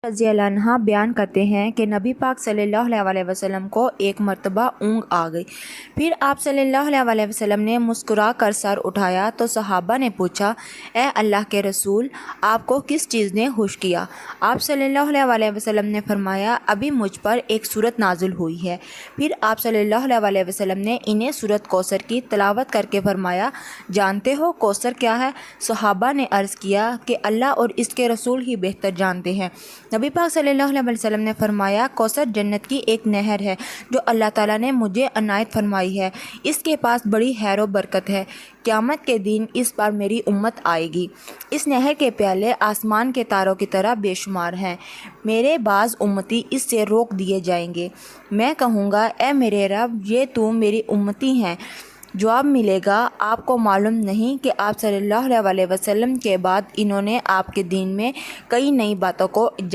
رضی اللہ عنہ بیان کرتے ہیں کہ نبی پاک صلی اللہ علیہ وسلم کو ایک مرتبہ اونگ آ گئی۔ پھر آپ صلی اللہ علیہ وسلم نے مسکرا کر سر اٹھایا تو صحابہ نے پوچھا، اے اللہ کے رسول، آپ کو کس چیز نے ہوش کیا؟ آپ صلی اللہ علیہ وسلم نے فرمایا، ابھی مجھ پر ایک سورت نازل ہوئی ہے۔ پھر آپ صلی اللہ علیہ وسلم نے انہیں سورت کوثر کی تلاوت کر کے فرمایا، جانتے ہو کوثر کیا ہے؟ صحابہ نے عرض کیا کہ اللہ اور اس کے رسول ہی بہتر جانتے ہیں۔ نبی پاک صلی اللہ علیہ وسلم نے فرمایا، کوثر جنت کی ایک نہر ہے جو اللہ تعالیٰ نے مجھے عنایت فرمائی ہے۔ اس کے پاس بڑی خیر و برکت ہے۔ قیامت کے دن اس پر میری امت آئے گی۔ اس نہر کے پیالے آسمان کے تاروں کی طرح بے شمار ہیں۔ میرے بعض امتی اس سے روک دیے جائیں گے۔ میں کہوں گا، اے میرے رب، یہ تو میری امتی ہیں۔ جواب ملے گا، آپ کو معلوم نہیں کہ آپ صلی اللہ علیہ وسلم کے بعد انہوں نے آپ کے دین میں کئی نئی باتوں کو ایجاد